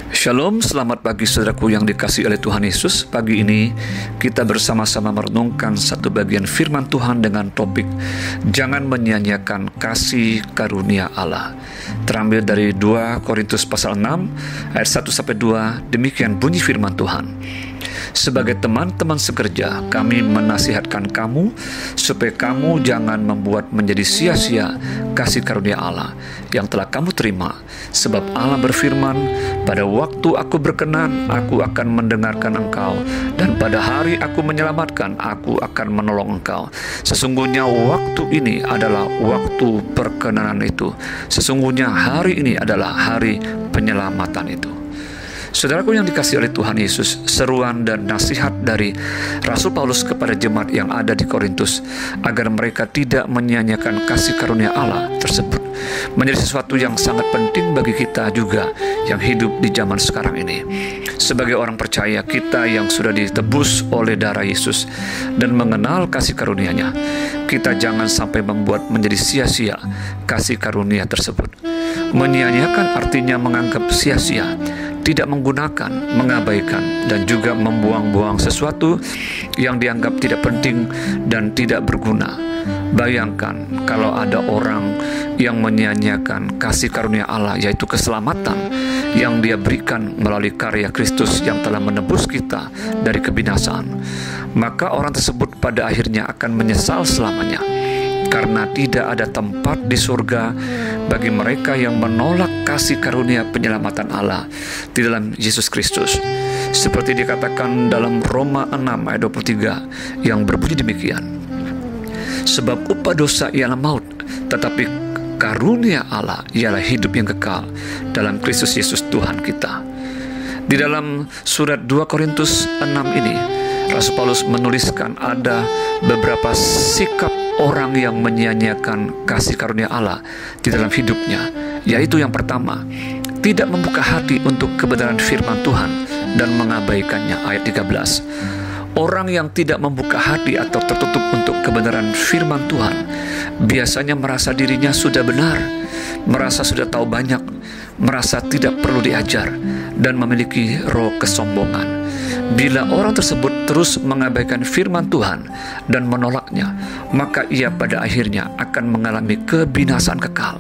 Shalom, selamat pagi saudaraku yang dikasihi oleh Tuhan Yesus. Pagi ini kita bersama-sama merenungkan satu bagian firman Tuhan dengan topik Jangan menyanyiakan kasih karunia Allah. Terambil dari 2 Korintus pasal 6 ayat 1-2. Demikian bunyi firman Tuhan. Sebagai teman-teman sekerja, kami menasihatkan kamu supaya kamu jangan membuat menjadi sia-sia kasih karunia Allah yang telah kamu terima. Sebab Allah berfirman, pada waktu aku berkenan, aku akan mendengarkan engkau, dan pada hari aku menyelamatkan, aku akan menolong engkau. Sesungguhnya waktu ini adalah waktu perkenanan itu. Sesungguhnya hari ini adalah hari penyelamatan itu. Saudaraku yang dikasihi oleh Tuhan Yesus, seruan dan nasihat dari Rasul Paulus kepada jemaat yang ada di Korintus agar mereka tidak menyia-nyiakan kasih karunia Allah tersebut menjadi sesuatu yang sangat penting bagi kita juga yang hidup di zaman sekarang ini. Sebagai orang percaya, kita yang sudah ditebus oleh darah Yesus dan mengenal kasih karunia-Nya, kita jangan sampai membuat menjadi sia-sia kasih karunia tersebut. Menyia-nyiakan artinya menganggap sia-sia, tidak menggunakan, mengabaikan, dan juga membuang-buang sesuatu yang dianggap tidak penting dan tidak berguna. Bayangkan kalau ada orang yang menyia-nyiakan kasih karunia Allah, yaitu keselamatan yang Dia berikan melalui karya Kristus yang telah menebus kita dari kebinasaan. Maka orang tersebut pada akhirnya akan menyesal selamanya, karena tidak ada tempat di surga bagi mereka yang menolak kasih karunia penyelamatan Allah di dalam Yesus Kristus. Seperti dikatakan dalam Roma 6 ayat 23 yang berbunyi demikian. Sebab upah dosa ialah maut, tetapi karunia Allah ialah hidup yang kekal dalam Kristus Yesus Tuhan kita. Di dalam surat 2 Korintus 6 ini, Rasul Paulus menuliskan ada beberapa sikap orang yang menyia-nyiakan kasih karunia Allah di dalam hidupnya, yaitu yang pertama, tidak membuka hati untuk kebenaran firman Tuhan dan mengabaikannya. Ayat 13. Orang yang tidak membuka hati atau tertutup untuk kebenaran firman Tuhan biasanya merasa dirinya sudah benar, merasa sudah tahu banyak, merasa tidak perlu diajar, dan memiliki roh kesombongan. Bila orang tersebut terus mengabaikan firman Tuhan dan menolaknya, maka ia pada akhirnya akan mengalami kebinasaan kekal.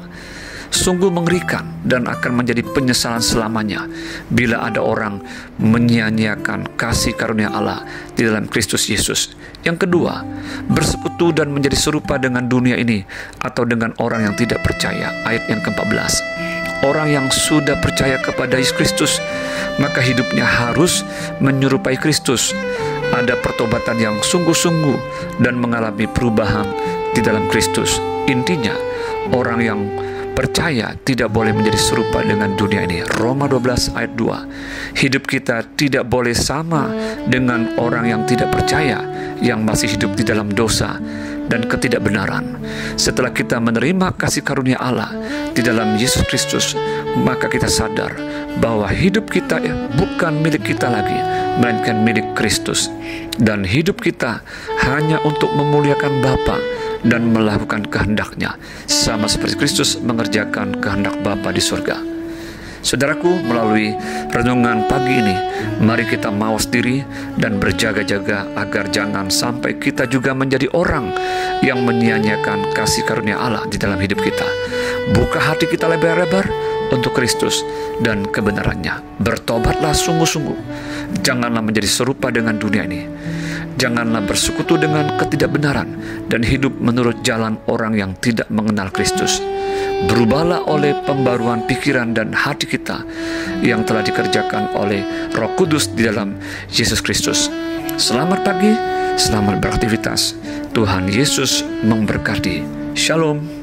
Sungguh mengerikan dan akan menjadi penyesalan selamanya bila ada orang menyia-nyiakan kasih karunia Allah di dalam Kristus Yesus. Yang kedua, bersekutu dan menjadi serupa dengan dunia ini atau dengan orang yang tidak percaya. Ayat yang ke-14. Orang yang sudah percaya kepada Yesus Kristus, maka hidupnya harus menyerupai Kristus. Ada pertobatan yang sungguh-sungguh dan mengalami perubahan di dalam Kristus. Intinya, orang yang percaya tidak boleh menjadi serupa dengan dunia ini. Roma 12 ayat 2. Hidup kita tidak boleh sama dengan orang yang tidak percaya, yang masih hidup di dalam dosa dan ketidakbenaran. Setelah kita menerima kasih karunia Allah di dalam Yesus Kristus, maka kita sadar bahwa hidup kita bukan milik kita lagi, melainkan milik Kristus. Dan hidup kita hanya untuk memuliakan Bapa dan melakukan kehendak-Nya, sama seperti Kristus mengerjakan kehendak Bapa di surga. Saudaraku, melalui renungan pagi ini, mari kita mawas diri dan berjaga-jaga agar jangan sampai kita juga menjadi orang yang menyia-nyiakan kasih karunia Allah di dalam hidup kita. Buka hati kita lebar-lebar untuk Kristus dan kebenarannya. Bertobatlah sungguh-sungguh. Janganlah menjadi serupa dengan dunia ini. Janganlah bersekutu dengan ketidakbenaran dan hidup menurut jalan orang yang tidak mengenal Kristus. Berubahlah oleh pembaruan pikiran dan hati kita yang telah dikerjakan oleh Roh Kudus di dalam Yesus Kristus. Selamat pagi, selamat beraktivitas. Tuhan Yesus memberkati. Shalom.